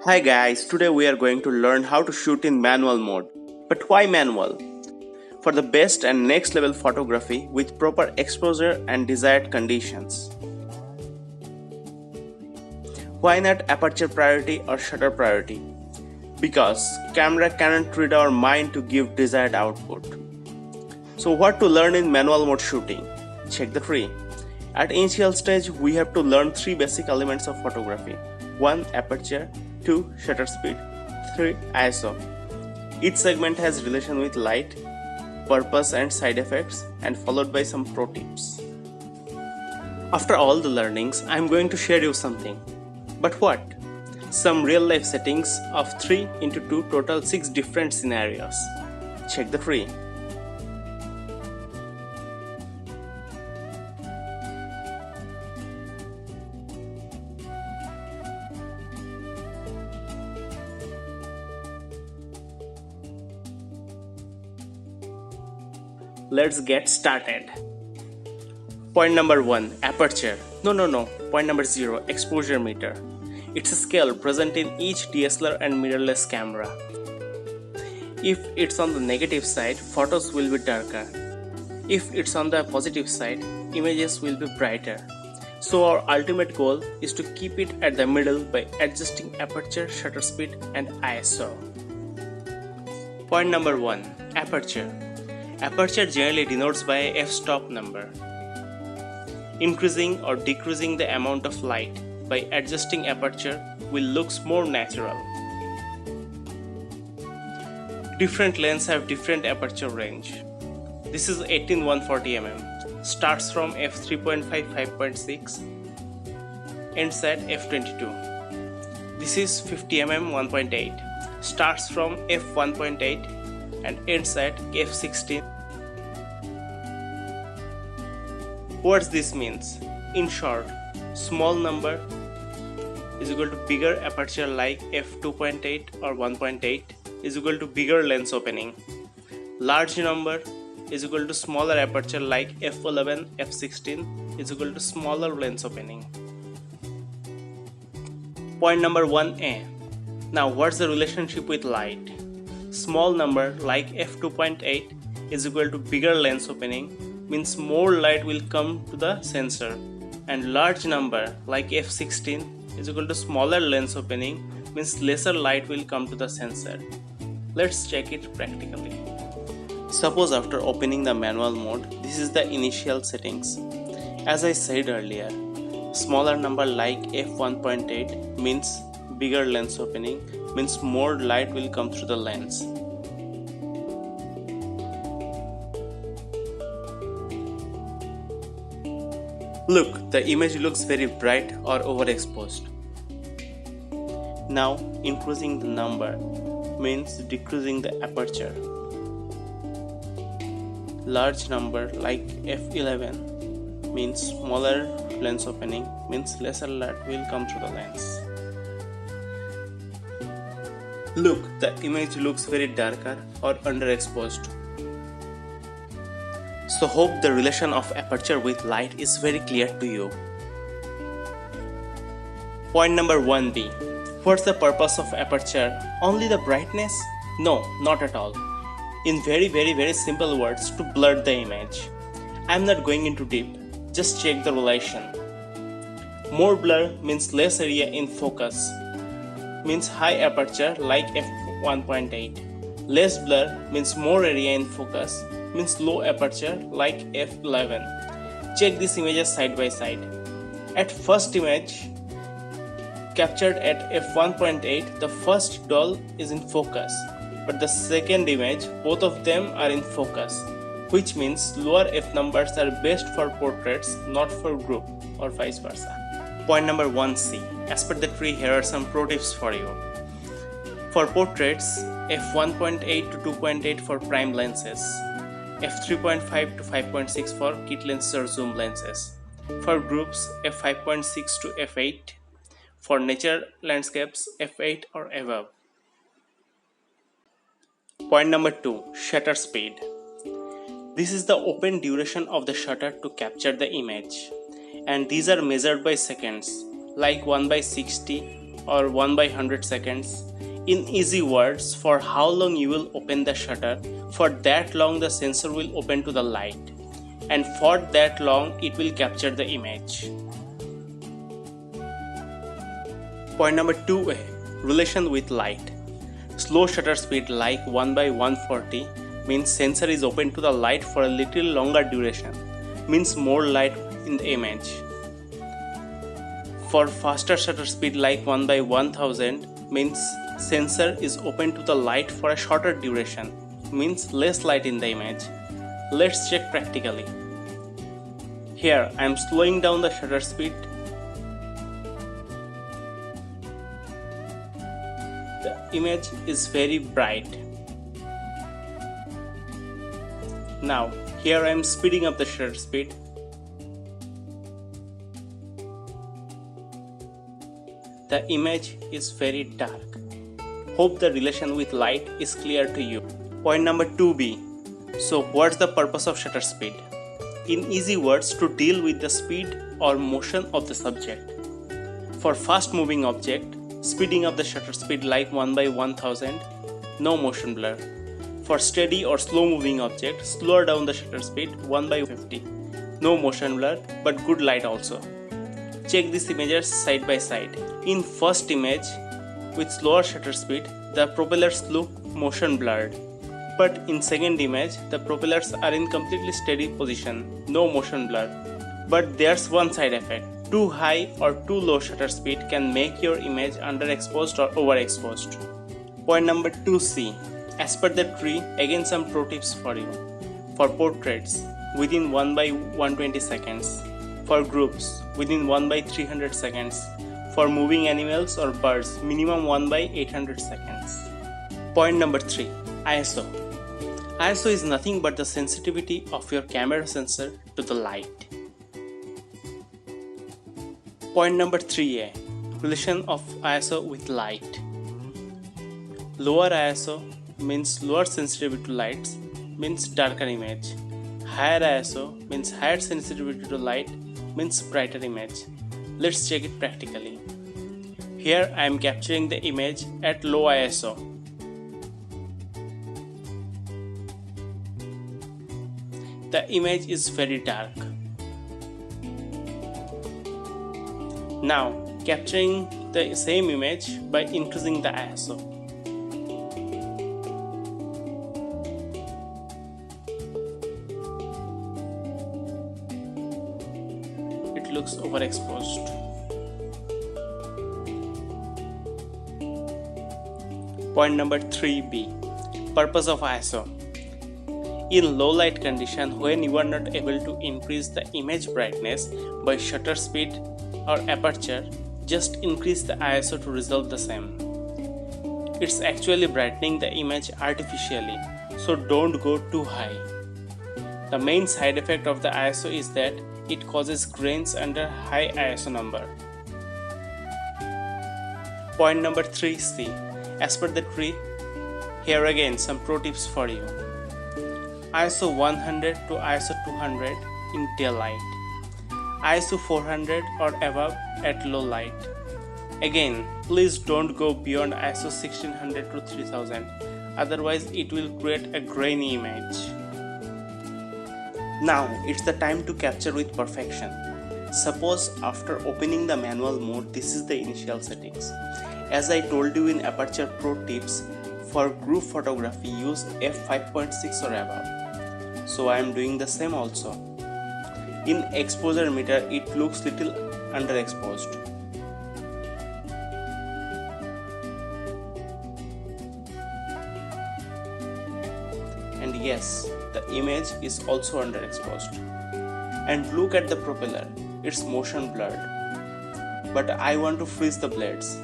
Hi guys, today we are going to learn how to shoot in manual mode. But why manual? For the best and next level photography with proper exposure and desired conditions. Why not aperture priority or shutter priority? Because camera cannot read our mind to give desired output. So what to learn in manual mode shooting? Check the tree. At initial stage, we have to learn 3 basic elements of photography. 1. Aperture, 2. Shutter speed, 3. ISO. Each segment has relation with light, purpose and side effects, and followed by some pro tips. After all the learnings, I am going to share you something. But what? Some real life settings of 3 into 2 total 6 different scenarios. Check the tree. Let's get started. Point number 1. Aperture. No. Point number 0. Exposure meter. It's a scale present in each DSLR and mirrorless camera. If it's on the negative side, photos will be darker. If it's on the positive side, images will be brighter. So our ultimate goal is to keep it at the middle by adjusting aperture, shutter speed and ISO. Point number 1. Aperture. Aperture generally denotes by a f-stop number. Increasing or decreasing the amount of light by adjusting aperture will look more natural. Different lenses have different aperture range. This is 18-140 mm, starts from f3.5 5.6, ends at f22. This is 50 mm 1.8, starts from f1.8 and ends at f16. What this means? In short, small number is equal to bigger aperture like f2.8 or 1.8 is equal to bigger lens opening. Large number is equal to smaller aperture like f11, f16 is equal to smaller lens opening. Point number 1a. Now what's the relationship with light? Small number like f2.8 is equal to bigger lens opening means more light will come to the sensor, and large number like f16 is equal to smaller lens opening means lesser light will come to the sensor. Let's check it practically. Suppose after opening the manual mode, this is the initial settings. As I said earlier, smaller number like f1.8 means bigger lens opening means more light will come through the lens. Look, the image looks very bright or overexposed. Now, increasing the number means decreasing the aperture. Large number like f11 means smaller lens opening means lesser light will come through the lens. Look, the image looks very darker or underexposed. So hope the relation of aperture with light is very clear to you. Point number 1b. What's the purpose of aperture? Only the brightness? No, not at all. In very simple words, to blur the image. I'm not going into deep, just check the relation. More blur means less area in focus, means high aperture like f1.8. Less blur means more area in focus, means low aperture like f11. Check these images side by side. At first image captured at f1.8, the first doll is in focus, but the second image, both of them are in focus, which means lower f numbers are best for portraits, not for group, or vice versa. Point number 1c. As per the tree, here are some pro tips for you. For portraits, f1.8 to 2.8 for prime lenses, f3.5 to 5.6 for kit lenses or zoom lenses. For groups, f5.6 to f8. For nature landscapes, f8 or above. Point number 2. Shutter speed. This is the open duration of the shutter to capture the image, and these are measured by seconds like 1/60, or 1 by 100 seconds. In easy words, for how long you will open the shutter, for that long the sensor will open to the light, and for that long it will capture the image. Point number 2a, relation with light. Slow shutter speed like 1 by 140 means sensor is open to the light for a little longer duration, means more light in the image. For faster shutter speed like 1 by 1000 means sensor is open to the light for a shorter duration, means less light in the image. Let's check practically. Here I am slowing down the shutter speed. The image is very bright. Now here I am speeding up the shutter speed. The image is very dark. Hope the relation with light is clear to you. Point number 2b. So what's the purpose of shutter speed? In easy words, to deal with the speed or motion of the subject. For fast moving object, speeding up the shutter speed like 1 by 1000, no motion blur. For steady or slow moving object, slower down the shutter speed 1 by 50, no motion blur but good light also. Check these images side by side. In first image, with slower shutter speed, the propellers look motion blurred. But in second image, the propellers are in completely steady position, no motion blur. But there's one side effect. Too high or too low shutter speed can make your image underexposed or overexposed. Point number 2c. As per the tree, again some pro tips for you. For portraits, within 1 by 120 seconds. For groups, within 1 by 300 seconds. For moving animals or birds, minimum 1 by 800 seconds. Point number 3. ISO. ISO is nothing but the sensitivity of your camera sensor to the light. Point number 3a. Relation of ISO with light. Lower ISO means lower sensitivity to lights, means darker image. Higher ISO means higher sensitivity to light, means brighter image. Let's check it practically. Here I am capturing the image at low ISO. The image is very dark. Now capturing the same image by increasing the ISO. It looks overexposed. Point number 3b. Purpose of ISO. In low light condition, when you are not able to increase the image brightness by shutter speed or aperture, just increase the ISO to resolve the same. It's actually brightening the image artificially, so don't go too high. The main side effect of the ISO is that it causes grains under high ISO number. Point number 3c. As per the tree, here again some pro tips for you. ISO 100 to ISO 200 in daylight. ISO 400 or above at low light. Again, please don't go beyond ISO 1600 to 3000, otherwise it will create a grainy image. Now it's the time to capture with perfection. Suppose after opening the manual mode, this is the initial settings. As I told you in Aperture Pro tips, for group photography use f5.6 or above. So I am doing the same also. In exposure meter, it looks little underexposed. And yes, the image is also underexposed. And look at the propeller, it's motion blurred. But I want to freeze the blades,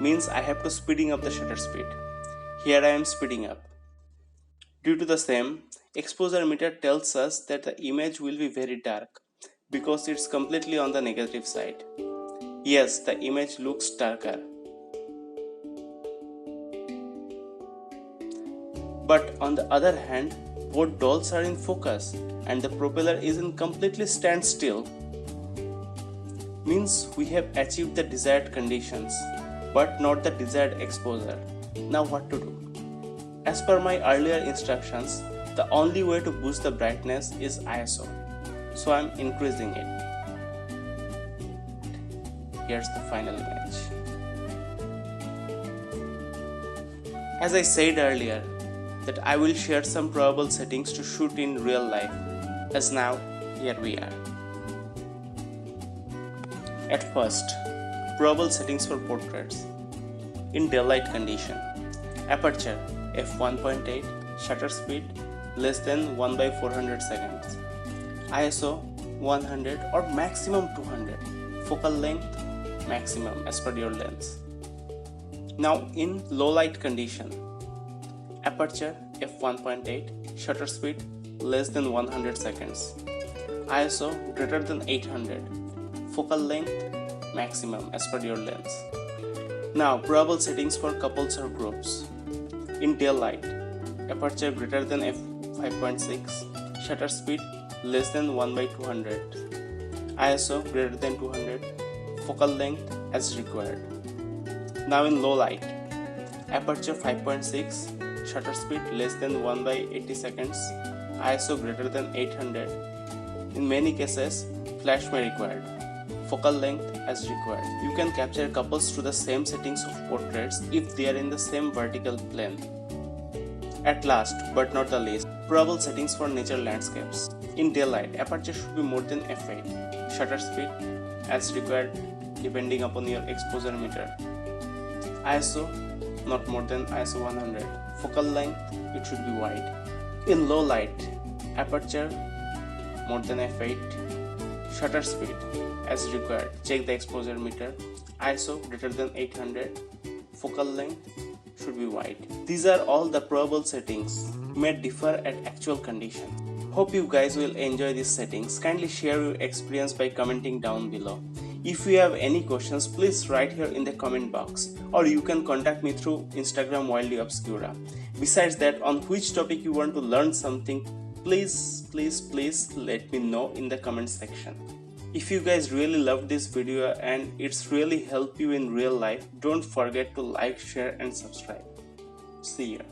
means I have to speeding up the shutter speed. Here I am speeding up. Due to the same, exposure meter tells us that the image will be very dark because it's completely on the negative side. Yes, the image looks darker. But on the other hand, both dolls are in focus and the propeller is in completely standstill. Means we have achieved the desired conditions. but not the desired exposure. Now what to do? As per my earlier instructions, the only way to boost the brightness is ISO. So I'm increasing it. Here's the final image. As I said earlier, that I will share some probable settings to shoot in real life, as now here we are. At first, probable settings for portraits. In daylight condition, aperture f1.8, shutter speed less than 1/400 seconds, ISO 100 or maximum 200, focal length maximum as per your lens. Now in low light condition, aperture f1.8, shutter speed less than 100 seconds, ISO greater than 800, focal length maximum as per your lens. Now probable settings for couples or groups. In daylight, aperture greater than f5.6, shutter speed less than 1/200, ISO greater than 200, focal length as required. Now in low light, aperture 5.6, shutter speed less than 1/80 seconds, ISO greater than 800. In many cases, flash may required, focal length as required. You can capture couples through the same settings of portraits if they are in the same vertical plane. At last, but not the least, probable settings for nature landscapes. In daylight, aperture should be more than f8, shutter speed as required depending upon your exposure meter, ISO not more than ISO 100, focal length it should be wide. In low light, aperture more than f8, shutter speed as required, check the exposure meter, ISO greater than 800, focal length should be wide. These are all the probable settings, may differ at actual condition. Hope you guys will enjoy these settings. Kindly share your experience by commenting down below. If you have any questions, please write here in the comment box, or you can contact me through Instagram Wildly Obscura. Besides that, on which topic you want to learn something, please let me know in the comment section. If you guys really loved this video and it's really helped you in real life, don't forget to like, share and subscribe. See ya.